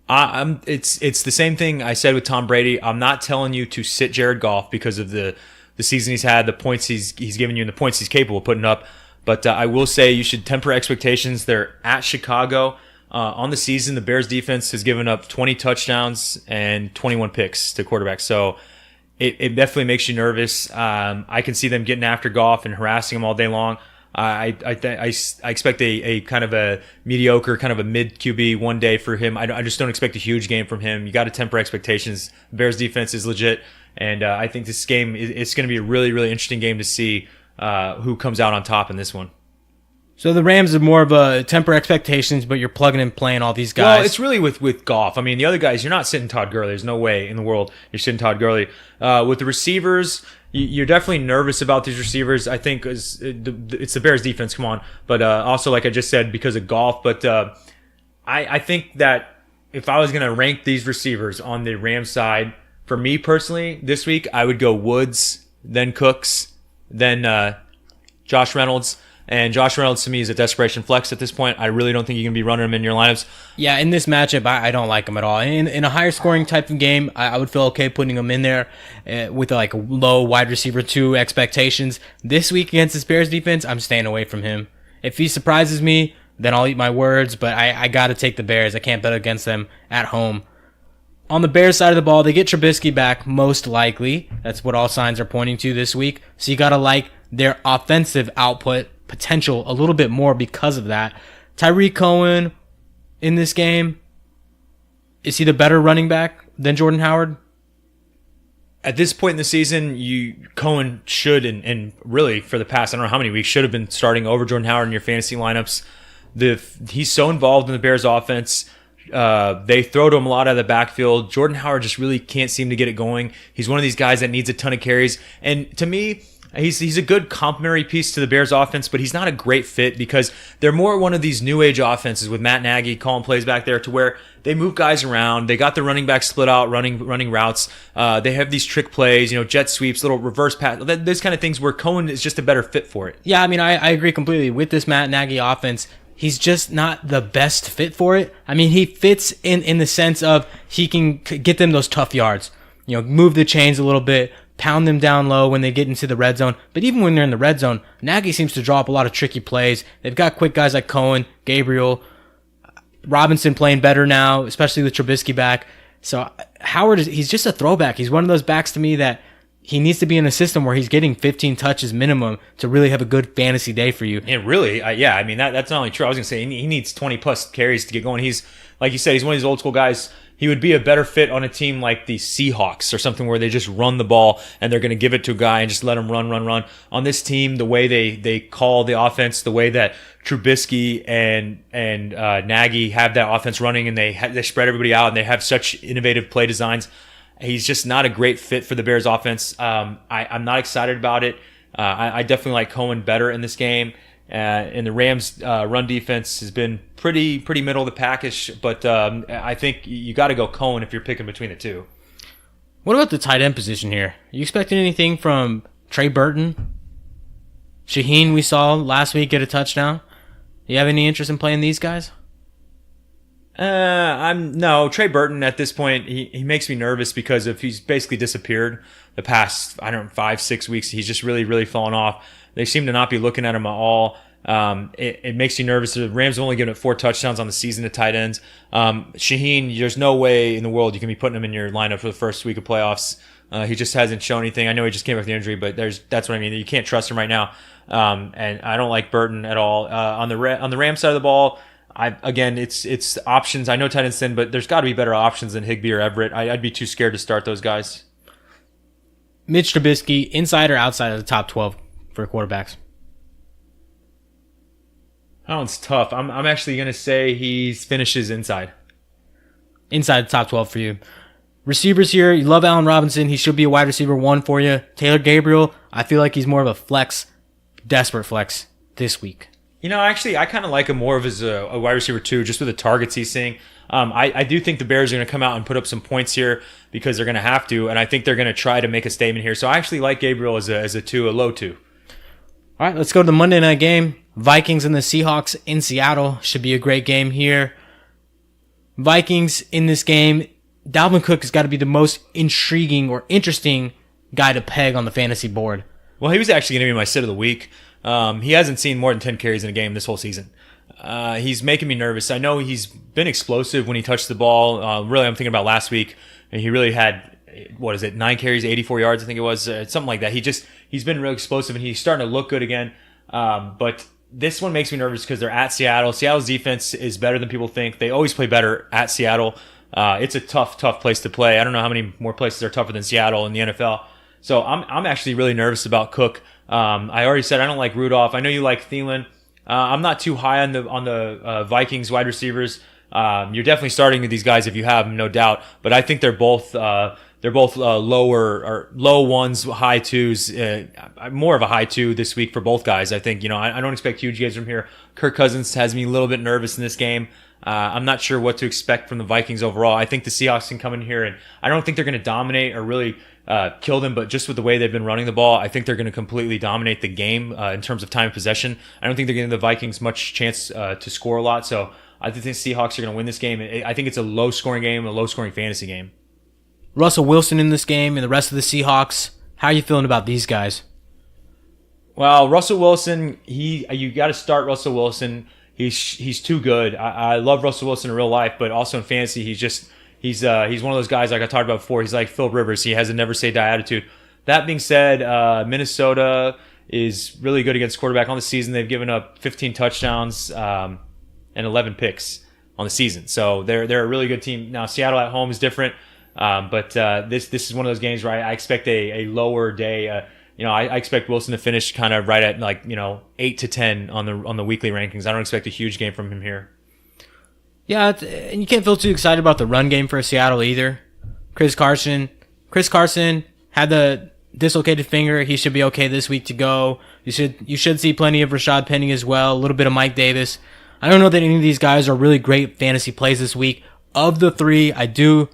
It's the same thing I said with Tom Brady. I'm not telling you to sit Jared Goff because of the season he's had, the points he's given you, and the points he's capable of putting up. But I will say you should temper expectations. They're at Chicago. On the season, the Bears defense has given up 20 touchdowns and 21 picks to quarterbacks. So it definitely makes you nervous. I can see them getting after Goff and harassing him all day long. I expect a kind of a mediocre, kind of a mid QB one day for him. I just don't expect a huge game from him. You got to temper expectations. Bears defense is legit, and I think this game it's going to be a really, really interesting game to see who comes out on top in this one. So the Rams are more of a temper expectations, but you're plugging and playing all these guys. Well, it's really with Goff. I mean, the other guys, you're not sitting Todd Gurley. There's no way in the world you're sitting Todd Gurley. With the receivers, you're definitely nervous about these receivers. I think it's the Bears defense, come on. But also, like I just said, because of Goff. But I think that if I was going to rank these receivers on the Rams side, for me personally, this week, I would go Woods, then Cooks, then Josh Reynolds. And Josh Reynolds, to me, is a desperation flex at this point. I really don't think you can be running him in your lineups. Yeah, in this matchup, I don't like him at all. In a higher scoring type of game, I would feel okay putting him in there with like a low wide receiver 2 expectations. This week against this Bears defense, I'm staying away from him. If he surprises me, then I'll eat my words, but I got to take the Bears. I can't bet against them at home. On the Bears side of the ball, they get Trubisky back, most likely. That's what all signs are pointing to this week. So you got to like their offensive output potential a little bit more because of that. Tyreek Cohen in this game, is he the better running back than Jordan Howard? At this point in the season, Cohen should, and really for the past, I don't know how many weeks, should have been starting over Jordan Howard in your fantasy lineups. He's so involved in the Bears offense. They throw to him a lot out of the backfield. Jordan Howard just really can't seem to get it going. He's one of these guys that needs a ton of carries. And to me, he's a good complementary piece to the Bears offense, but he's not a great fit because they're more one of these new age offenses with Matt Nagy calling plays back there to where they move guys around. They got the running back split out, running routes. They have these trick plays, jet sweeps, little reverse pass, those kind of things where Cohen is just a better fit for it. Yeah, I mean, I agree completely with this Matt Nagy offense. He's just not the best fit for it. I mean, he fits in the sense of he can get them those tough yards, move the chains a little bit, pound them down low when they get into the red zone. But even when they're in the red zone, Nagy seems to draw up a lot of tricky plays. They've got quick guys like Cohen, Gabriel, Robinson playing better now, especially with Trubisky back. So Howard, he's just a throwback. He's one of those backs to me that he needs to be in a system where he's getting 15 touches minimum to really have a good fantasy day for you. And really, I mean, that's not only true. I was going to say he needs 20 plus carries to get going. He's, like you said, he's one of these old school guys. He would be a better fit on a team like the Seahawks or something where they just run the ball and they're going to give it to a guy and just let him run. On this team, the way they call the offense, the way that Trubisky and Nagy have that offense running and they spread everybody out and they have such innovative play designs, he's just not a great fit for the Bears offense. I'm not excited about it. I definitely like Cohen better in this game. And the Rams' run defense has been pretty middle of the package, but I think you got to go Cohen if you're picking between the two. What about the tight end position here? Are you expecting anything from Trey Burton? Shaheen, we saw last week get a touchdown. You have any interest in playing these guys? No, Trey Burton at this point, he makes me nervous because he's basically disappeared the past, 5-6 weeks. He's just really, really fallen off. They seem to not be looking at him at all. It makes you nervous. The Rams have only given it 4 touchdowns on the season to tight ends. Shaheen, there's no way in the world you can be putting him in your lineup for the first week of playoffs. He just hasn't shown anything. I know he just came back with the injury, but that's what I mean. You can't trust him right now. And I don't like Burton at all. On the Rams side of the ball, it's options. I know tight ends thin, but there's got to be better options than Higbee or Everett. I'd be too scared to start those guys. Mitch Trubisky, inside or outside of the top 12 for quarterbacks? That one's tough. I'm actually going to say he finishes inside. Inside the top 12 for you. Receivers here, you love Allen Robinson. He should be a wide receiver 1 for you. Taylor Gabriel, I feel like he's more of a flex, desperate flex this week. Actually, I kind of like him more of as a wide receiver 2, just with the targets he's seeing. I do think the Bears are going to come out and put up some points here because they're going to have to, and I think they're going to try to make a statement here. So I actually like Gabriel as a 2, a low 2. All right, let's go to the Monday night game. Vikings and the Seahawks in Seattle. Should be a great game here. Vikings in this game, Dalvin Cook has got to be the most intriguing or interesting guy to peg on the fantasy board. Well, he was actually going to be my sit of the week. He hasn't seen more than 10 carries in a game this whole season. He's making me nervous. I know he's been explosive when he touched the ball. Really, I'm thinking about last week. He really had, 9 carries, 84 yards, I think it was, something like that. He's been real explosive, and he's starting to look good again. But this one makes me nervous because they're at Seattle. Seattle's defense is better than people think. They always play better at Seattle. It's a tough place to play. I don't know how many more places are tougher than Seattle in the NFL. So I'm actually really nervous about Cook. I already said I don't like Rudolph. I know you like Thielen. I'm not too high on the Vikings wide receivers. You're definitely starting with these guys if you have them, no doubt. But I think they're both lower or low ones, high twos. More of a high two this week for both guys. I think I don't expect huge games from here. Kirk Cousins has me a little bit nervous in this game. I'm not sure what to expect from the Vikings overall. I think the Seahawks can come in here, and I don't think they're going to dominate or really kill them, but just with the way they've been running the ball, I think they're going to completely dominate the game in terms of time of possession. I don't think they're giving the Vikings much chance to score a lot, so I think the Seahawks are going to win this game. I think it's a low-scoring game, a low-scoring fantasy game. Russell Wilson in this game and the rest of the Seahawks, how are you feeling about these guys? Well, Russell Wilson, you got to start Russell Wilson. He's too good. I love Russell Wilson in real life, but also in fantasy, he's one of those guys like I talked about before. He's like Philip Rivers. He has a never say die attitude. That being said, Minnesota is really good against quarterback on the season. They've given up 15 touchdowns and 11 picks on the season. So they're a really good team. Now Seattle at home is different, but this is one of those games where I expect a lower day. I expect Wilson to finish kind of right at 8 to 10 on the weekly rankings. I don't expect a huge game from him here. Yeah, and you can't feel too excited about the run game for Seattle either. Chris Carson had the dislocated finger. He should be okay this week to go. You should see plenty of Rashad Penny as well, a little bit of Mike Davis. I don't know that any of these guys are really great fantasy plays this week. Of the three, I do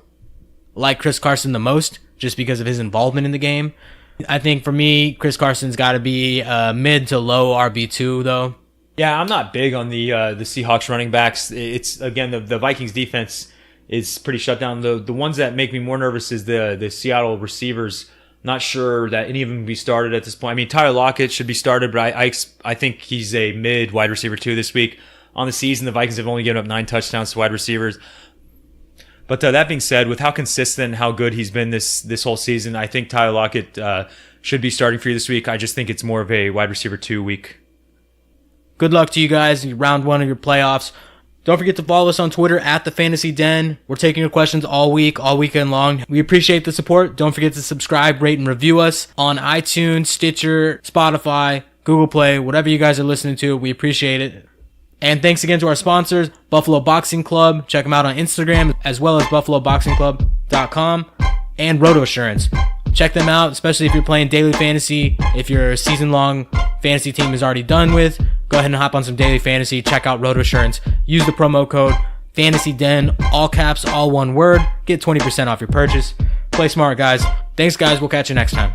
like Chris Carson the most just because of his involvement in the game. I think for me, Chris Carson's got to be mid to low RB2 though. Yeah, I'm not big on the Seahawks running backs. It's again the Vikings defense is pretty shut down. The ones that make me more nervous is the Seattle receivers. Not sure that any of them can be started at this point. I mean, Tyler Lockett should be started, but I think he's a mid wide receiver 2 this week. On the season, the Vikings have only given up 9 touchdowns to wide receivers. But that being said, with how consistent and how good he's been this whole season, I think Tyler Lockett should be starting for you this week. I just think it's more of a wide receiver 2 week. Good luck to you guys in round 1 of your playoffs. Don't forget to follow us on Twitter at The Fantasy Den. We're taking your questions all weekend long. We appreciate the support. Don't forget to subscribe, rate, and review us on iTunes, Stitcher, Spotify, Google Play, whatever you guys are listening to. We appreciate it. And thanks again to our sponsors, Buffalo Boxing Club. Check them out on Instagram, as well as buffaloboxingclub.com, and Roto Assurance. Check them out, especially if you're playing daily fantasy. If your season-long fantasy team is already done with, go ahead and hop on some daily fantasy. Check out Roto Assurance. Use the promo code FANTASYDEN, all caps, all one word. Get 20% off your purchase. Play smart, guys. Thanks, guys. We'll catch you next time.